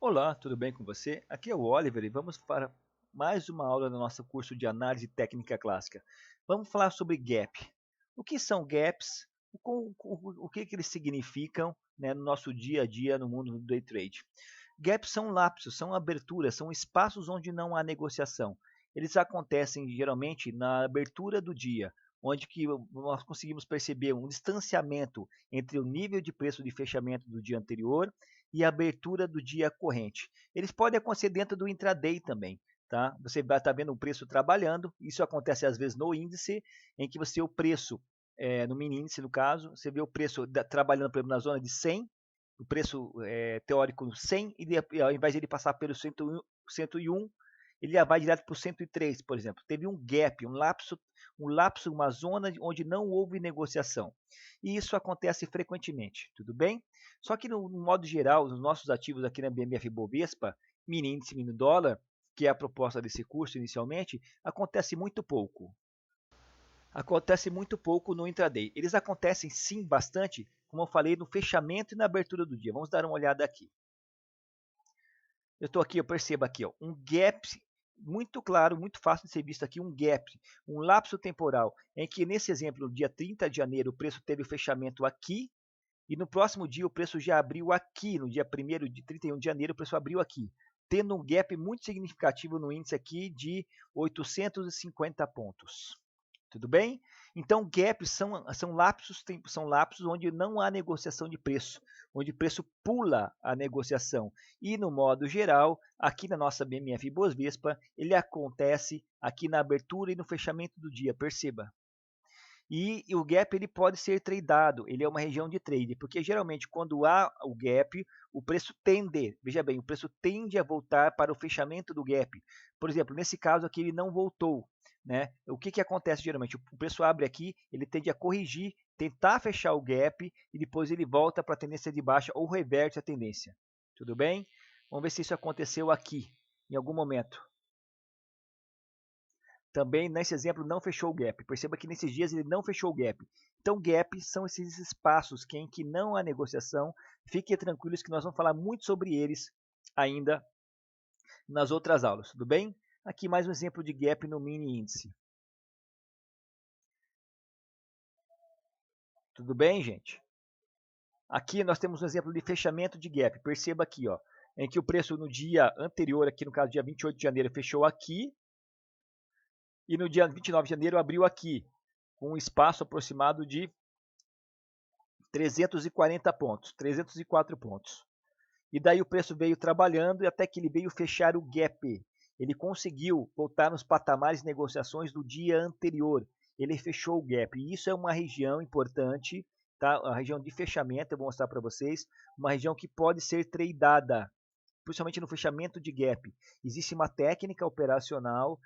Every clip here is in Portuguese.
Olá, tudo bem com você? Aqui é o Oliver e vamos para mais uma aula do nosso curso de análise técnica clássica. Vamos falar sobre gap. O que são gaps? O que eles significam, né, no nosso dia a dia no mundo do day trade? Gaps são lapsos, são aberturas, são espaços onde não há negociação. Eles acontecem geralmente na abertura do dia, onde que nós conseguimos perceber um distanciamento entre o nível de preço de fechamento do dia anterior e a abertura do dia corrente. Eles podem acontecer dentro do intraday também. Tá? Você vai estar vendo o preço trabalhando, isso acontece às vezes no índice, em que você o preço, no mini índice no caso, você vê o preço trabalhando por exemplo, na zona de 100, o preço teórico 100, e ao invés de ele passar pelo 101, ele já vai direto para o 103, por exemplo. Teve um gap, um lapso, uma zona onde não houve negociação. E isso acontece frequentemente, tudo bem? Só que no modo geral, os nossos ativos aqui na BMF Bovespa, mini índice, mini dólar, que é a proposta desse curso inicialmente, acontece muito pouco. Acontece muito pouco no intraday. Eles acontecem sim bastante, como eu falei, no fechamento e na abertura do dia. Vamos dar uma olhada aqui. Eu estou aqui, eu percebo aqui, ó, um gap muito claro, muito fácil de ser visto aqui, um gap, um lapso temporal, em que nesse exemplo, no dia 30 de janeiro, o preço teve o fechamento aqui, e no próximo dia o preço já abriu aqui, no dia 1º de 31 de janeiro, o preço abriu aqui, tendo um gap muito significativo no índice aqui de 850 pontos. Tudo bem? Então, gaps são lapsos onde não há negociação de preço, onde o preço pula a negociação. E, no modo geral, aqui na nossa BMF Bovespa, ele acontece aqui na abertura e no fechamento do dia, perceba. E o gap ele pode ser tradeado, ele é uma região de trade, porque geralmente quando há o gap, o preço tende, veja bem, o preço tende a voltar para o fechamento do gap. Por exemplo, nesse caso aqui ele não voltou, né? O que acontece geralmente? O preço abre aqui, ele tende a corrigir, tentar fechar o gap e depois ele volta para a tendência de baixa ou reverte a tendência. Tudo bem? Vamos ver se isso aconteceu aqui, em algum momento. Também nesse exemplo não fechou o gap. Perceba que nesses dias ele não fechou o gap. Então gaps são esses espaços em que não há negociação. Fiquem tranquilos que nós vamos falar muito sobre eles ainda nas outras aulas, tudo bem? Aqui mais um exemplo de gap no mini índice. Tudo bem, gente? Aqui nós temos um exemplo de fechamento de gap. Perceba aqui, ó, em que o preço no dia anterior, aqui no caso dia 28 de janeiro, fechou aqui. E no dia 29 de janeiro abriu aqui, com um espaço aproximado de 340 pontos, 304 pontos. E daí o preço veio trabalhando e até que ele veio fechar o gap. Ele conseguiu voltar nos patamares de negociações do dia anterior. Ele fechou o gap. E isso é uma região importante, tá? A região de fechamento, eu vou mostrar para vocês, uma região que pode ser tradeada, principalmente no fechamento de gap. Existe uma técnica operacional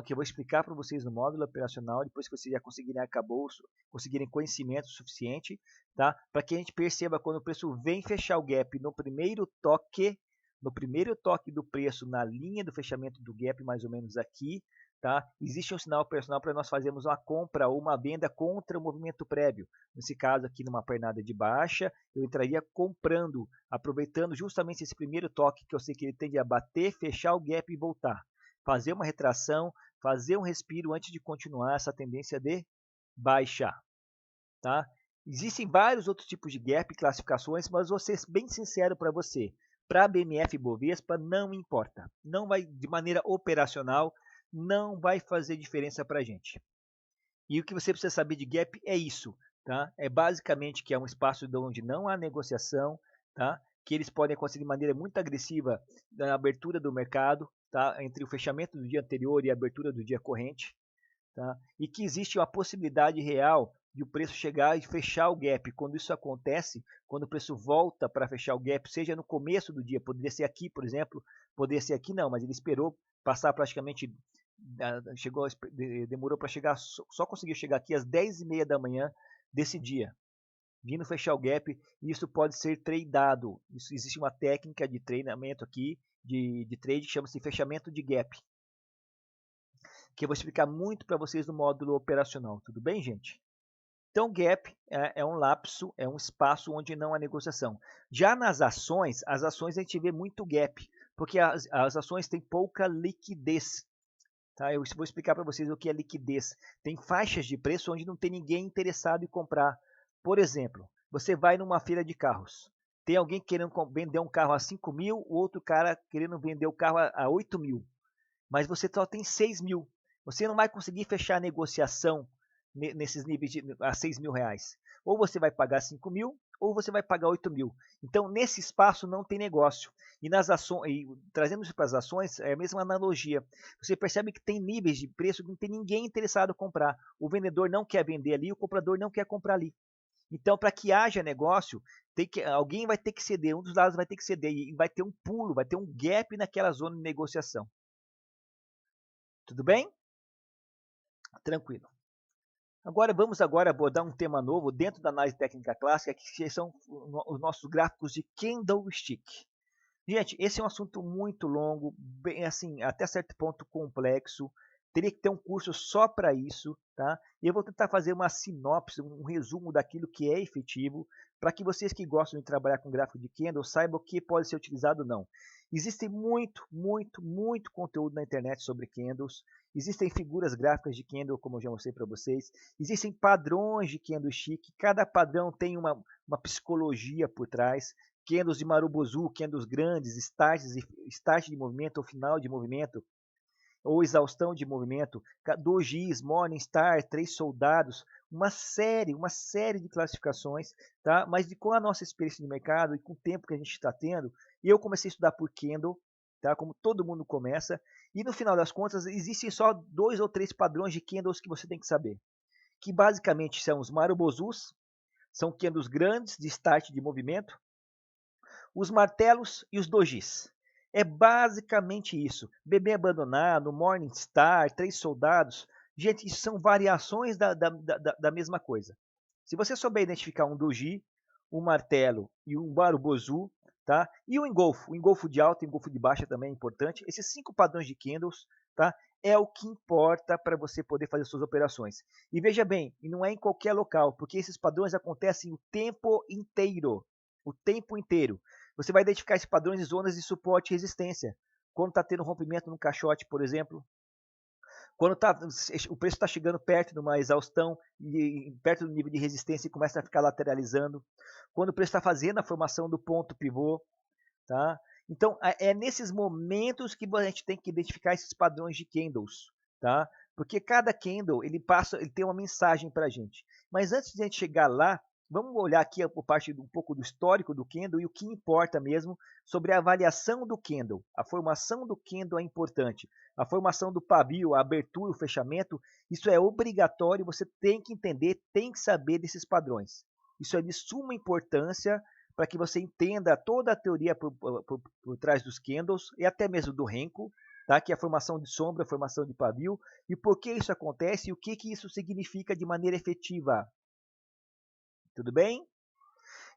que eu vou explicar para vocês no módulo operacional, depois que vocês já conseguirem arcabouço, conseguirem conhecimento suficiente, tá? Para que a gente perceba quando o preço vem fechar o gap no primeiro toque do preço na linha do fechamento do gap, mais ou menos aqui, tá? Existe um sinal operacional para nós fazermos uma compra ou uma venda contra o movimento prévio. Nesse caso aqui, numa pernada de baixa, eu entraria comprando, aproveitando justamente esse primeiro toque que eu sei que ele tende a bater, fechar o gap e voltar. Fazer uma retração, fazer um respiro antes de continuar essa tendência de baixa. Tá? Existem vários outros tipos de gap, classificações, mas vou ser bem sincero para você. Para a BMF Bovespa não importa. Não vai, de maneira operacional, não vai fazer diferença para a gente. E o que você precisa saber de gap é isso, tá? É basicamente que é um espaço onde não há negociação, tá? Que eles podem acontecer de maneira muito agressiva na abertura do mercado, tá? Entre o fechamento do dia anterior e a abertura do dia corrente, tá? E que existe uma possibilidade real de o preço chegar e fechar o gap. Quando isso acontece, quando o preço volta para fechar o gap, seja no começo do dia, poderia ser aqui, por exemplo, poderia ser aqui não, mas ele esperou passar praticamente, demorou para chegar, só conseguiu chegar aqui às 10h30 da manhã desse dia, vindo fechar o gap, e isso pode ser tradeado. Isso, existe uma técnica de treinamento aqui, de trade, que chama-se fechamento de gap, que eu vou explicar muito para vocês no módulo operacional, tudo bem, gente? Então, gap é um lapso, é um espaço onde não há negociação. Já nas ações, as ações a gente vê muito gap, porque as ações têm pouca liquidez. Tá? Eu vou explicar para vocês o que é liquidez. Tem faixas de preço onde não tem ninguém interessado em comprar. Por exemplo, você vai numa feira de carros. Tem alguém querendo vender um carro a 5 mil, o outro cara querendo vender o carro a 8 mil. Mas você só tem 6 mil. Você não vai conseguir fechar a negociação nesses níveis a 6 mil reais. Ou você vai pagar 5 mil, ou você vai pagar 8 mil. Então, nesse espaço não tem negócio. E nas ações, trazendo isso para as ações, é a mesma analogia. Você percebe que tem níveis de preço que não tem ninguém interessado em comprar. O vendedor não quer vender ali, o comprador não quer comprar ali. Então, para que haja negócio, alguém vai ter que ceder, um dos lados vai ter que ceder, e vai ter um pulo, vai ter um gap naquela zona de negociação. Tudo bem? Tranquilo. Vamos abordar um tema novo dentro da análise técnica clássica, que são os nossos gráficos de candlestick. Gente, esse é um assunto muito longo, bem assim, até certo ponto complexo. Teria que ter um curso só para isso, tá? E eu vou tentar fazer uma sinopse, um resumo daquilo que é efetivo, para que vocês que gostam de trabalhar com gráfico de candle saibam o que pode ser utilizado ou não. Existe muito conteúdo na internet sobre candles. Existem figuras gráficas de candle, como eu já mostrei para vocês. Existem padrões de candlestick. Cada padrão tem uma psicologia por trás. Candles de Marubozu, candles grandes, start de movimento ou final de movimento, ou exaustão de movimento, dojis, Morningstar, três soldados, uma série de classificações, tá? Mas com a nossa experiência de mercado e com o tempo que a gente está tendo, eu comecei a estudar por candle, tá? Como todo mundo começa, e no final das contas existem só 2 ou 3 padrões de candles que você tem que saber, que basicamente são os Marubozus, são candles grandes de start de movimento, os martelos e os dojis. É basicamente isso. Bebê abandonado, Morningstar, três soldados. Gente, isso são variações da mesma coisa. Se você souber identificar um doji, um martelo e um barubozu, tá? E o engolfo de alta e o engolfo de baixa também é importante. Esses 5 padrões de candles, tá? É o que importa para você poder fazer suas operações. E veja bem, e não é em qualquer local, porque esses padrões acontecem o tempo inteiro. O tempo inteiro. Você vai identificar esses padrões de zonas de suporte e resistência. Quando está tendo rompimento no caixote, por exemplo. Quando o preço está chegando perto de uma exaustão, perto do nível de resistência e começa a ficar lateralizando. Quando o preço está fazendo a formação do ponto pivô. Tá? Então, é nesses momentos que a gente tem que identificar esses padrões de candles. Tá? Porque cada candle ele tem uma mensagem para a gente. Mas antes de a gente chegar lá, vamos olhar aqui por parte um pouco do histórico do candle e o que importa mesmo sobre a avaliação do candle. A formação do candle é importante. A formação do pavio, a abertura, o fechamento, isso é obrigatório, você tem que entender, tem que saber desses padrões. Isso é de suma importância para que você entenda toda a teoria por trás dos candles e até mesmo do Renko, tá? Que é a formação de sombra, a formação de pavio, e por que isso acontece e o que isso significa de maneira efetiva. Tudo bem?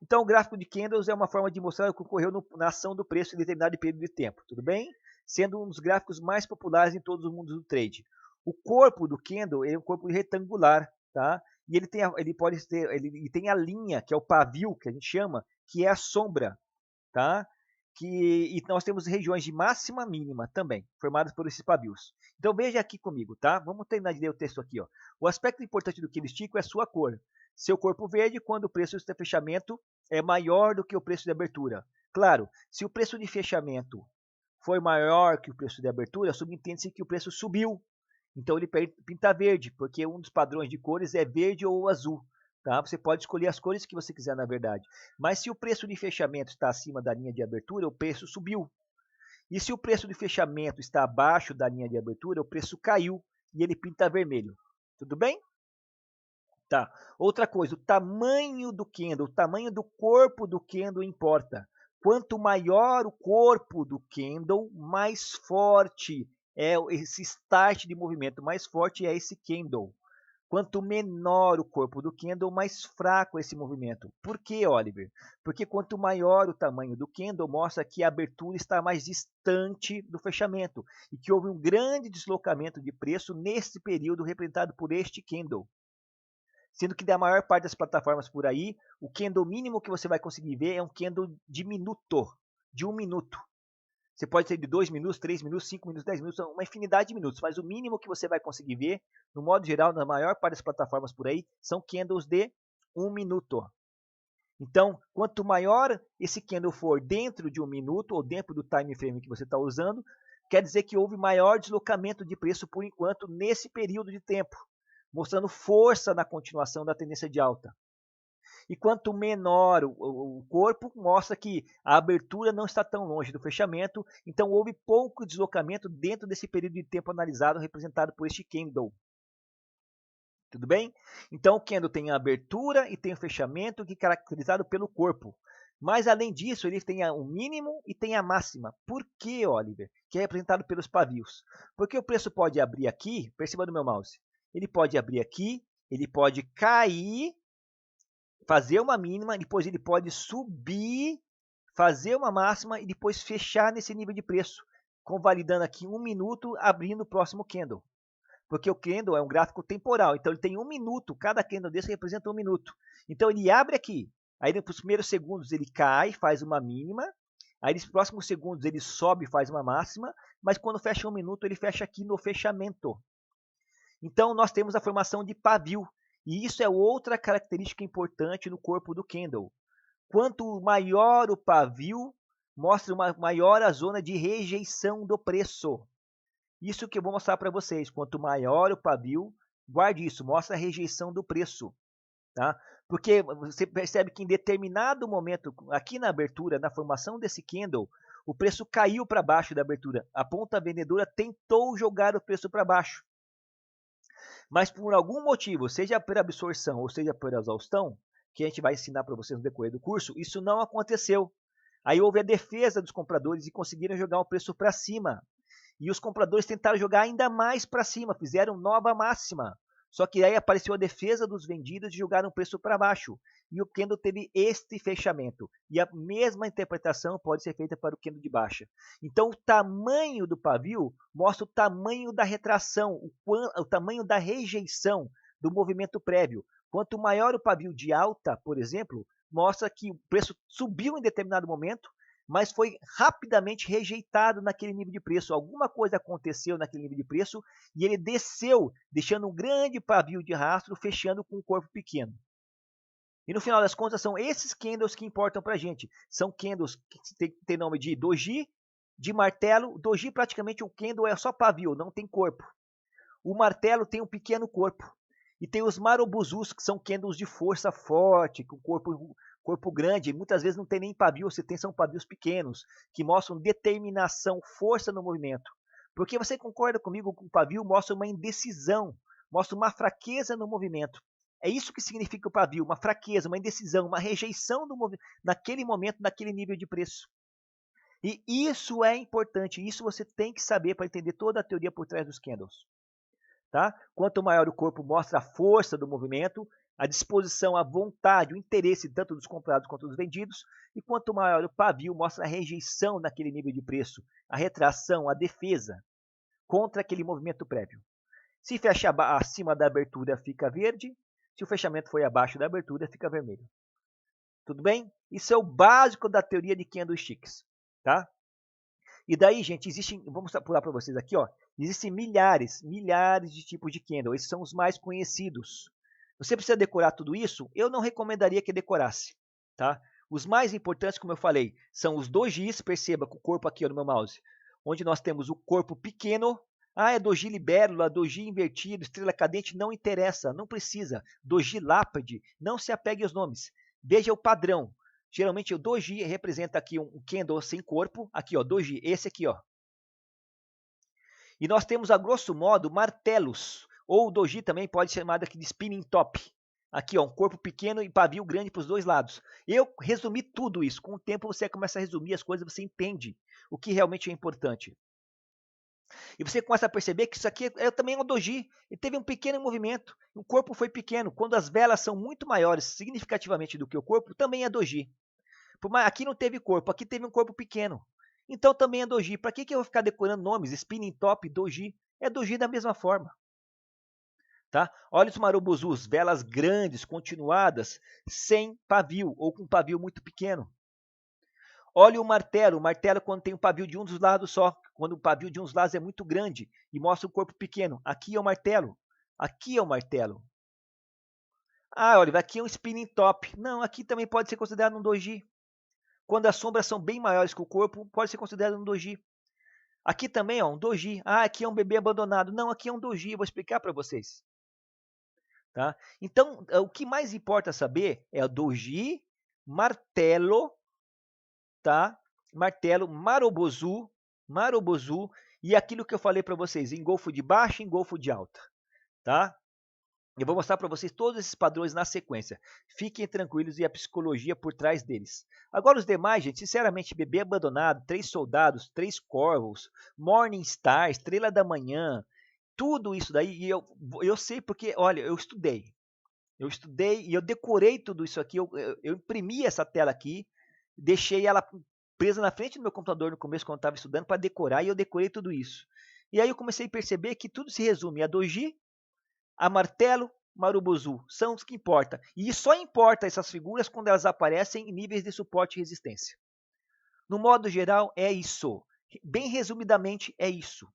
Então, o gráfico de candles é uma forma de mostrar o que ocorreu na ação do preço em determinado período de tempo. Tudo bem? Sendo um dos gráficos mais populares em todos os mundos do trade. O corpo do candle é um corpo retangular, tá? E ele tem a linha, que é o pavio, que a gente chama, que é a sombra, tá? E nós temos regiões de máxima e mínima também, formadas por esses pavios. Então veja aqui comigo, tá? Vamos terminar de ler o texto aqui, ó. O aspecto importante do candlestick é sua cor. Seu corpo verde quando o preço de fechamento é maior do que o preço de abertura. Claro, se o preço de fechamento foi maior que o preço de abertura, subentende-se que o preço subiu. Então ele pinta verde, porque um dos padrões de cores é verde ou azul. Tá? Você pode escolher as cores que você quiser, na verdade. Mas se o preço de fechamento está acima da linha de abertura, o preço subiu. E se o preço de fechamento está abaixo da linha de abertura, o preço caiu e ele pinta vermelho. Tudo bem? Tá. Outra coisa, o tamanho do candle, o tamanho do corpo do candle importa. Quanto maior o corpo do candle, mais forte é esse start de movimento, mais forte é esse candle. Quanto menor o corpo do candle, mais fraco é esse movimento. Por que, Oliver? Porque quanto maior o tamanho do candle, mostra que a abertura está mais distante do fechamento e que houve um grande deslocamento de preço nesse período representado por este candle. Sendo que da maior parte das plataformas por aí, o candle mínimo que você vai conseguir ver é um candle de minuto, de 1 minuto. Você pode ter de 2 minutos, 3 minutos, 5 minutos, 10 minutos, uma infinidade de minutos, mas o mínimo que você vai conseguir ver, no modo geral, na maior parte das plataformas por aí, são candles de 1 minuto. Então, quanto maior esse candle for dentro de 1 minuto ou dentro do time frame que você está usando, quer dizer que houve maior deslocamento de preço por enquanto nesse período de tempo, mostrando força na continuação da tendência de alta. E quanto menor o corpo, mostra que a abertura não está tão longe do fechamento, então houve pouco deslocamento dentro desse período de tempo analisado, representado por este candle. Tudo bem? Então o candle tem a abertura e tem o fechamento, que é caracterizado pelo corpo. Mas além disso, ele tem o mínimo e tem a máxima. Por que, Oliver? Que é representado pelos pavios. Porque o preço pode abrir aqui, perceba no meu mouse. Ele pode abrir aqui, ele pode cair, fazer uma mínima, depois ele pode subir, fazer uma máxima e depois fechar nesse nível de preço, convalidando aqui 1 minuto, abrindo o próximo candle. Porque o candle é um gráfico temporal, então ele tem 1 minuto, cada candle desse representa 1 minuto. Então ele abre aqui, aí nos primeiros segundos ele cai, faz uma mínima, aí nos próximos segundos ele sobe, faz uma máxima, mas quando fecha 1 minuto ele fecha aqui no fechamento. Então nós temos a formação de pavio, e isso é outra característica importante no corpo do candle. Quanto maior o pavio, mostra maior a zona de rejeição do preço. Isso que eu vou mostrar para vocês. Quanto maior o pavio, guarde isso, mostra a rejeição do preço. Tá? Porque você percebe que em determinado momento, aqui na abertura, na formação desse candle, o preço caiu para baixo da abertura. A ponta vendedora tentou jogar o preço para baixo. Mas por algum motivo, seja por absorção ou seja por exaustão, que a gente vai ensinar para vocês no decorrer do curso, isso não aconteceu. Aí houve a defesa dos compradores e conseguiram jogar o preço para cima. E os compradores tentaram jogar ainda mais para cima, fizeram nova máxima. Só que aí apareceu a defesa dos vendidos e jogaram o preço para baixo. E o candle teve este fechamento. E a mesma interpretação pode ser feita para o candle de baixa. Então o tamanho do pavio mostra o tamanho da retração, o tamanho da rejeição do movimento prévio. Quanto maior o pavio de alta, por exemplo, mostra que o preço subiu em determinado momento, mas foi rapidamente rejeitado naquele nível de preço. Alguma coisa aconteceu naquele nível de preço e ele desceu, deixando um grande pavio de rastro, fechando com um corpo pequeno. E no final das contas, são esses candles que importam para a gente. São candles que tem nome de doji, de martelo. Doji praticamente o candle é só pavio, não tem corpo. O martelo tem um pequeno corpo. E tem os marobuzus, que são candles de força forte, com corpo grande, muitas vezes não tem nem pavio, são pavios pequenos, que mostram determinação, força no movimento. Porque você concorda comigo que o pavio mostra uma indecisão, mostra uma fraqueza no movimento. É isso que significa o pavio, uma fraqueza, uma indecisão, uma rejeição naquele momento, naquele nível de preço. E isso é importante, isso você tem que saber para entender toda a teoria por trás dos candles. Tá? Quanto maior o corpo, mostra a força do movimento, a disposição, a vontade, o interesse tanto dos comprados quanto dos vendidos, e quanto maior o pavio, mostra a rejeição naquele nível de preço, a retração, a defesa contra aquele movimento prévio. Se fecha acima da abertura, fica verde. Se o fechamento foi abaixo da abertura, fica vermelho. Tudo bem? Isso é o básico da teoria de candlesticks. Tá? E daí, gente, vamos pular para vocês aqui, ó. Existem milhares de tipos de candle. Esses são os mais conhecidos. Você precisa decorar tudo isso? Eu não recomendaria que decorasse, tá? Os mais importantes, como eu falei, são os dojis. Perceba com o corpo aqui ó, no meu mouse, onde nós temos o corpo pequeno. Ah, é doji libélula, doji invertido, estrela cadente, não interessa, não precisa. Doji lápide, não se apegue aos nomes. Veja o padrão. Geralmente o doji representa aqui um candle sem corpo. Aqui, ó, doji, esse aqui, ó. E nós temos, a grosso modo, martelos. Ou o doji também pode ser chamado aqui de spinning top. Aqui, ó, um corpo pequeno e pavio grande para os dois lados. Eu resumi tudo isso. Com o tempo você começa a resumir as coisas, você entende o que realmente é importante. E você começa a perceber que isso aqui também é um doji. Ele teve um pequeno movimento. O corpo foi pequeno. Quando as velas são muito maiores, significativamente do que o corpo, também é doji. Aqui não teve corpo, aqui teve um corpo pequeno. Então também é doji. Para que eu vou ficar decorando nomes? Spinning top, doji. É doji da mesma forma. Tá? Olha os marubozus, velas grandes, continuadas, sem pavio ou com pavio muito pequeno. Olha o martelo quando tem um pavio de um dos lados só, quando o pavio de um dos lados é muito grande e mostra o corpo pequeno. Aqui é o martelo, aqui é o martelo. Ah, olha, aqui é um spinning top. Não, aqui também pode ser considerado um doji. Quando as sombras são bem maiores que o corpo, pode ser considerado um doji. Aqui também, ó, um doji. Ah, aqui é um bebê abandonado. Não, aqui é um doji. Eu vou explicar para vocês. Tá? Então, o que mais importa saber é o doji, martelo, tá? Martelo, marubozu e aquilo que eu falei para vocês, engolfo de baixa e engolfo de alta, tá? Eu vou mostrar para vocês todos esses padrões na sequência. Fiquem tranquilos e a psicologia por trás deles. Agora os demais, gente, sinceramente, bebê abandonado, 3 soldados, 3 corvos, Morning Star, Estrela da Manhã, tudo isso daí, e eu sei porque, olha, eu estudei. Eu estudei e eu decorei tudo isso aqui, eu imprimi essa tela aqui, deixei ela presa na frente do meu computador no começo quando eu estava estudando para decorar e eu decorei tudo isso. E aí eu comecei a perceber que tudo se resume a doji, a martelo, marubozu, são os que importam. E só importa essas figuras quando elas aparecem em níveis de suporte e resistência. No modo geral, é isso. Bem resumidamente, é isso.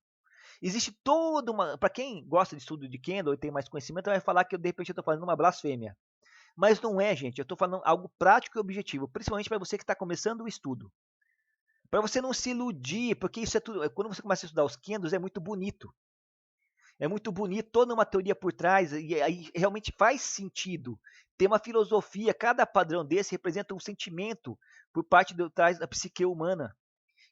Existe toda uma... Para quem gosta de estudo de Kendo e tem mais conhecimento, vai falar que eu, de repente eu estou fazendo uma blasfêmia. Mas não é, gente. Eu estou falando algo prático e objetivo, principalmente para você que está começando o estudo. Para você não se iludir, porque isso é tudo... Quando você começa a estudar os Kendos, é muito bonito. É muito bonito, toda uma teoria por trás, e aí realmente faz sentido. Tem uma filosofia, cada padrão desse representa um sentimento por parte do trás da psique humana,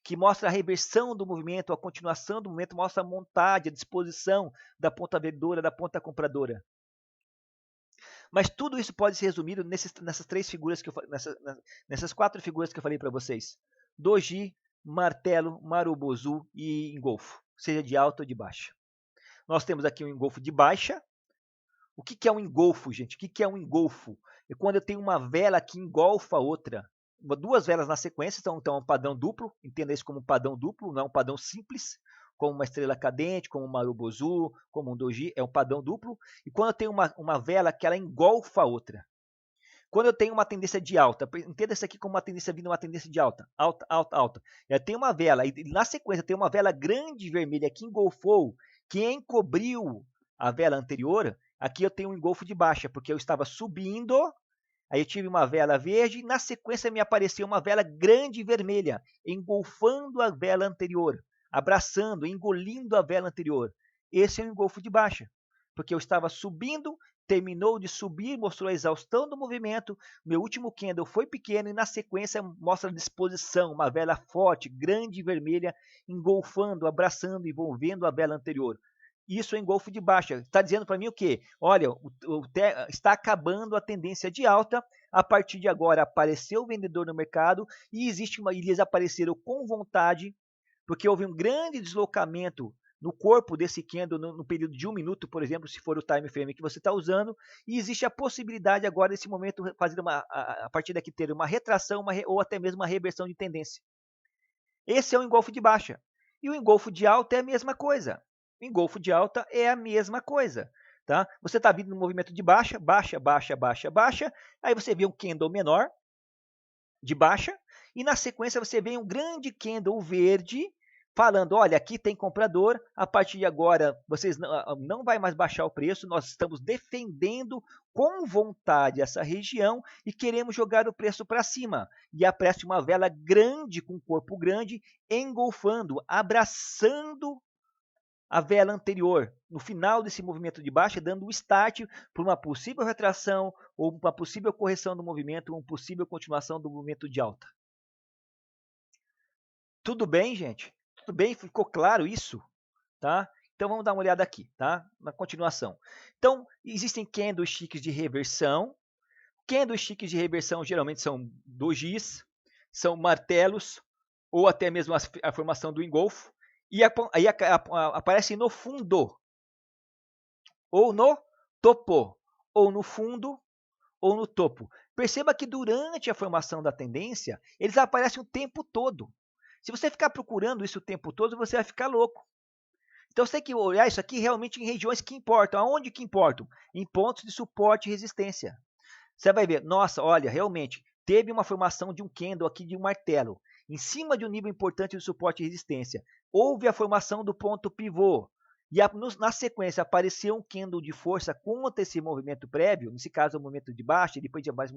que mostra a reversão do movimento, a continuação do movimento, mostra a montagem, a disposição da ponta vendedora, da ponta compradora. Mas tudo isso pode ser resumido nessas 3 figuras que nessas 4 figuras que eu falei para vocês: doji, martelo, marubozu e engolfo, seja de alta ou de baixa. Nós temos aqui um engolfo de baixa. O que é um engolfo, gente? O que é um engolfo? É quando eu tenho uma vela que engolfa outra. 2 velas na sequência, então é um padrão duplo. Entenda isso como um padrão duplo, não é um padrão simples, como uma estrela cadente, como um marubozu, como um doji. É um padrão duplo. E quando eu tenho uma vela que ela engolfa a outra. Quando eu tenho uma tendência de alta, entenda isso aqui como uma tendência vindo uma tendência de alta, alta, alta, alta. Eu tenho uma vela, e na sequência tem uma vela grande vermelha que engolfou, que encobriu a vela anterior. Aqui eu tenho um engolfo de baixa, porque eu estava subindo, aí eu tive uma vela verde, e na sequência me apareceu uma vela grande vermelha, engolfando a vela anterior, abraçando, engolindo a vela anterior. Esse é o engolfo de baixa, porque eu estava subindo, terminou de subir, mostrou a exaustão do movimento, meu último candle foi pequeno e na sequência mostra a disposição, uma vela forte, grande e vermelha, engolfando, abraçando, envolvendo a vela anterior. Isso é engolfo de baixa. Está dizendo para mim o quê? Olha, está acabando a tendência de alta. A partir de agora apareceu o vendedor no mercado e eles apareceram com vontade, porque houve um grande deslocamento no corpo desse candle no período de 1 minuto, por exemplo, se for o time frame que você está usando, e existe a possibilidade agora, nesse momento, fazer a partir daqui ter uma retração ou até mesmo uma reversão de tendência. Esse é o engolfo de baixa. E o engolfo de alta é a mesma coisa. O engolfo de alta é a mesma coisa. Tá? Você está vindo no movimento de baixa, baixa, baixa, baixa, baixa, aí você vê um candle menor de baixa, e na sequência você vê um grande candle verde, falando, olha, aqui tem comprador, a partir de agora vocês não vai mais baixar o preço, nós estamos defendendo com vontade essa região e queremos jogar o preço para cima. E aparece uma vela grande, com corpo grande, engolfando, abraçando a vela anterior, no final desse movimento de baixa, dando o start para uma possível retração, ou uma possível correção do movimento, ou uma possível continuação do movimento de alta. Tudo bem, gente? Tudo bem? Ficou claro isso? Tá? Então vamos dar uma olhada aqui, tá? Na continuação. Então, existem candlesticks de reversão. Candlesticks de reversão geralmente são dojis, são martelos, ou até mesmo a formação do engolfo. E aí aparece no fundo, ou no topo, ou no fundo, ou no topo. Perceba que durante a formação da tendência, eles aparecem o tempo todo. Se você ficar procurando isso o tempo todo, você vai ficar louco. Então você tem que olhar isso aqui realmente em regiões que importam. Aonde que importam? Em pontos de suporte e resistência. Você vai ver, nossa, olha, realmente, teve uma formação de um candle aqui de um martelo, em cima de um nível importante de suporte e resistência. Houve a formação do ponto pivô. E na sequência apareceu um candle de força contra esse movimento prévio, nesse caso o movimento de baixa, e depois de mais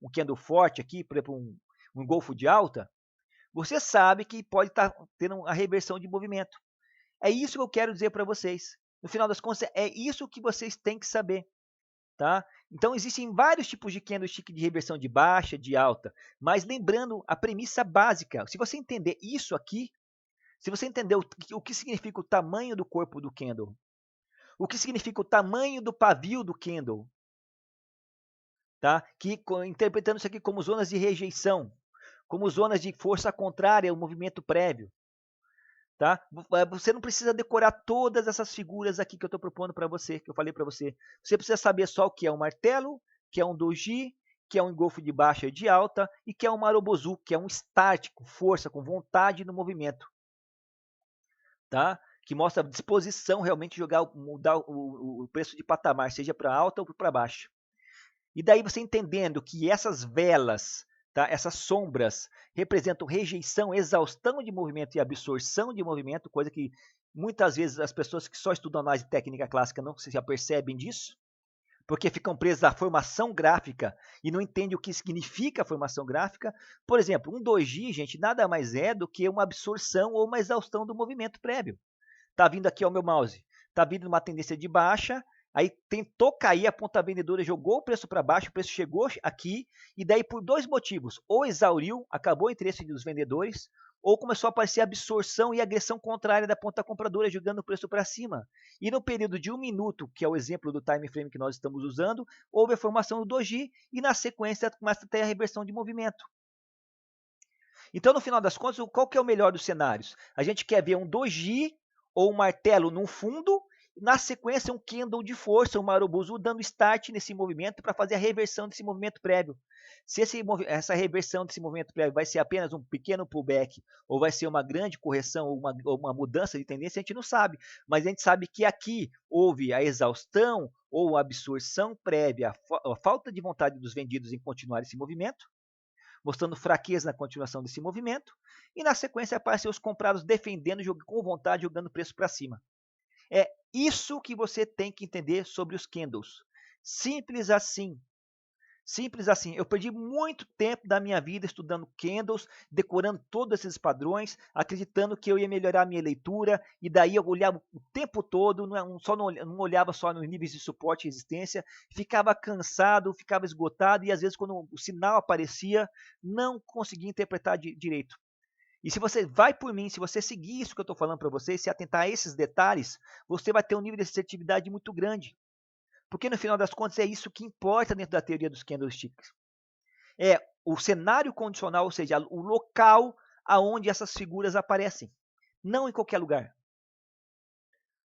um candle forte aqui, por exemplo, um engolfo de alta. Você sabe que pode estar tendo a reversão de movimento. É isso que eu quero dizer para vocês. No final das contas, é isso que vocês têm que saber. Tá? Então, existem vários tipos de candlestick de reversão de baixa, de alta. Mas lembrando a premissa básica. Se você entender isso aqui, se você entender o que significa o tamanho do corpo do candle, o que significa o tamanho do pavio do candle, tá? Interpretando isso aqui como zonas de rejeição, como zonas de força contrária ao movimento prévio. Tá? Você não precisa decorar todas essas figuras aqui que eu estou propondo para você, que eu falei para você. Você precisa saber só o que é um martelo, que é um doji, que é um engolfo de baixa e de alta, e que é um marobozu, que é um start com força, com vontade no movimento. Tá? Que mostra a disposição realmente de mudar o preço de patamar, seja para alta ou para baixo. E daí você entendendo que essas velas, tá, essas sombras, representam rejeição, exaustão de movimento e absorção de movimento, coisa que muitas vezes as pessoas que só estudam análise técnica clássica não se apercebem disso, porque ficam presas à formação gráfica e não entendem o que significa a formação gráfica. Por exemplo, um doji, gente, nada mais é do que uma absorção ou uma exaustão do movimento prévio. Está vindo aqui ao meu mouse, está vindo uma tendência de baixa, aí tentou cair, a ponta vendedora jogou o preço para baixo, o preço chegou aqui, e daí por dois motivos, ou exauriu, acabou o interesse dos vendedores, ou começou a aparecer absorção e agressão contrária da ponta compradora, jogando o preço para cima. E no período de 1 minuto, que é o exemplo do time frame que nós estamos usando, houve a formação do doji, e na sequência começa a ter a reversão de movimento. Então, no final das contas, qual que é o melhor dos cenários? A gente quer ver um doji ou um martelo num fundo, na sequência um candle de força, um marobozu dando start nesse movimento para fazer a reversão desse movimento prévio. Se essa reversão desse movimento prévio vai ser apenas um pequeno pullback ou vai ser uma grande correção ou uma mudança de tendência, a gente não sabe. Mas a gente sabe que aqui houve a exaustão ou a absorção prévia, a falta de vontade dos vendidos em continuar esse movimento, mostrando fraqueza na continuação desse movimento, e na sequência aparecem os comprados defendendo com vontade, jogando o preço para cima. É isso que você tem que entender sobre os candles. Simples assim. Simples assim. Eu perdi muito tempo da minha vida estudando candles, decorando todos esses padrões, acreditando que eu ia melhorar a minha leitura, e daí eu olhava o tempo todo, não olhava só nos níveis de suporte e resistência, ficava cansado, ficava esgotado, e às vezes quando o sinal aparecia, não conseguia interpretar direito. E se você vai por mim, se você seguir isso que eu estou falando para você, se atentar a esses detalhes, você vai ter um nível de assertividade muito grande. Porque no final das contas é isso que importa dentro da teoria dos candlesticks. É o cenário condicional, ou seja, o local aonde essas figuras aparecem. Não em qualquer lugar.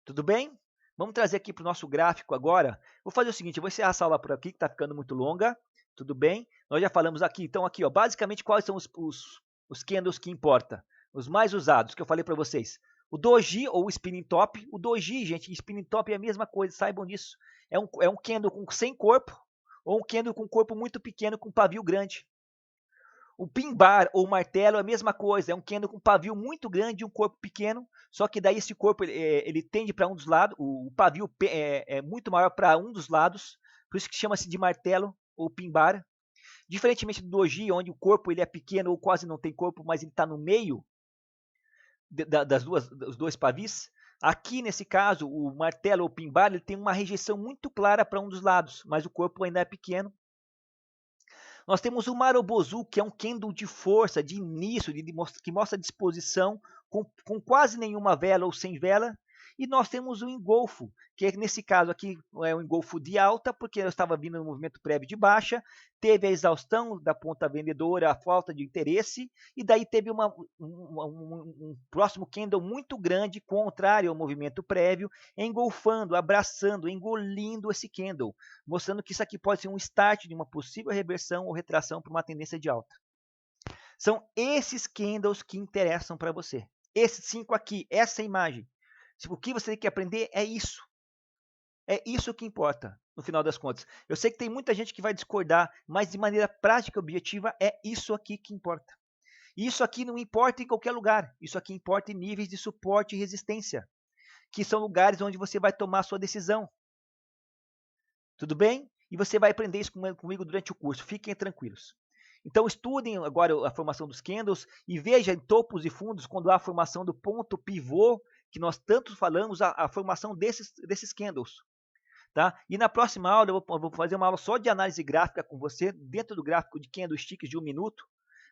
Tudo bem? Vamos trazer aqui para o nosso gráfico agora. Vou fazer o seguinte, eu vou encerrar essa aula por aqui, que está ficando muito longa. Tudo bem? Nós já falamos aqui, então aqui, ó, basicamente quais são os candles que importam. Os mais usados, que eu falei para vocês. O doji ou o spinning top. O doji, gente, spinning top é a mesma coisa, saibam disso. É um candle sem corpo ou um candle com corpo muito pequeno com pavio grande. O pin bar ou martelo é a mesma coisa, é um candle com pavio muito grande e um corpo pequeno, só que daí esse corpo ele tende para um dos lados, o pavio é muito maior para um dos lados, por isso que chama-se de martelo ou pin bar. Diferentemente do doji, onde o corpo ele é pequeno ou quase não tem corpo, mas ele está no meio dos dois pavis, aqui nesse caso, o martelo ou pin bar ele tem uma rejeição muito clara para um dos lados, mas o corpo ainda é pequeno. Nós temos o marobozu, que é um candle de força, de início, que mostra disposição, com quase nenhuma vela ou sem vela. E nós temos o engolfo, que nesse caso aqui é um engolfo de alta, porque eu estava vindo no movimento prévio de baixa, teve a exaustão da ponta vendedora, a falta de interesse, e daí teve um próximo candle muito grande, contrário ao movimento prévio, engolfando, abraçando, engolindo esse candle, mostrando que isso aqui pode ser um start de uma possível reversão ou retração para uma tendência de alta. São esses candles que interessam para você. Esses 5 aqui, essa imagem. O que você tem que aprender é isso. É isso que importa, no final das contas. Eu sei que tem muita gente que vai discordar, mas de maneira prática e objetiva, é isso aqui que importa. E isso aqui não importa em qualquer lugar. Isso aqui importa em níveis de suporte e resistência, que são lugares onde você vai tomar a sua decisão. Tudo bem? E você vai aprender isso comigo durante o curso. Fiquem tranquilos. Então estudem agora a formação dos candles e vejam em topos e fundos quando há a formação do ponto pivô, que nós tanto falamos, a formação desses candles. Tá? E na próxima aula eu vou fazer uma aula só de análise gráfica com você, dentro do gráfico de candlesticks de 1 minuto,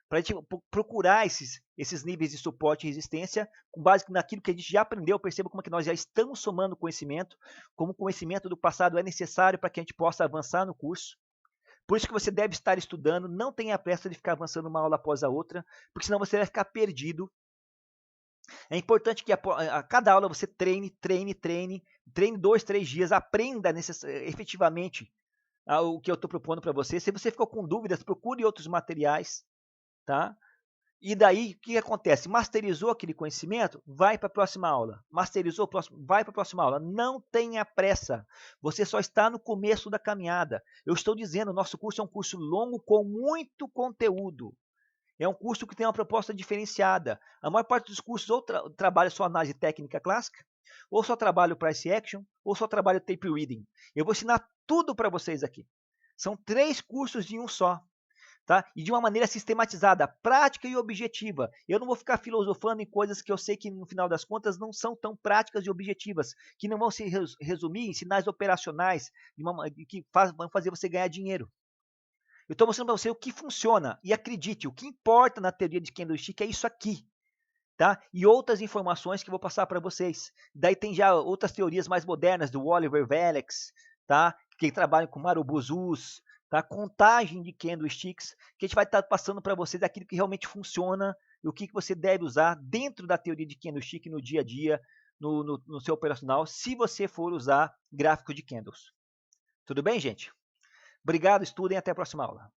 para a gente procurar esses níveis de suporte e resistência, com base naquilo que a gente já aprendeu. Perceba como é que nós já estamos somando conhecimento, como o conhecimento do passado é necessário para que a gente possa avançar no curso. Por isso que você deve estar estudando, não tenha pressa de ficar avançando uma aula após a outra, porque senão você vai ficar perdido. É importante que a cada aula você treine 2, 3 dias, aprenda efetivamente o que eu estou propondo para você. Se você ficou com dúvidas, procure outros materiais, tá? E daí, o que acontece? Masterizou aquele conhecimento? Vai para a próxima aula. Masterizou, vai para a próxima aula. Não tenha pressa. Você só está no começo da caminhada. Eu estou dizendo, nosso curso é um curso longo com muito conteúdo. É um curso que tem uma proposta diferenciada. A maior parte dos cursos ou trabalha só análise técnica clássica, ou só trabalho price action, ou só trabalho tape reading. Eu vou ensinar tudo para vocês aqui. São 3 cursos de um só. Tá? E de uma maneira sistematizada, prática e objetiva. Eu não vou ficar filosofando em coisas que eu sei que no final das contas não são tão práticas e objetivas, que não vão se resumir em sinais operacionais que vão fazer você ganhar dinheiro. Eu estou mostrando para você o que funciona. E acredite, o que importa na teoria de candlestick é isso aqui. Tá? E outras informações que eu vou passar para vocês. Daí tem já outras teorias mais modernas do Oliver Velix, tá? Que trabalham com Marubozus, tá? Contagem de candlesticks, que a gente vai estar passando para vocês aquilo que realmente funciona e o que você deve usar dentro da teoria de candlestick no dia a dia, no seu operacional, se você for usar gráfico de candles. Tudo bem, gente? Obrigado, estudem, até a próxima aula.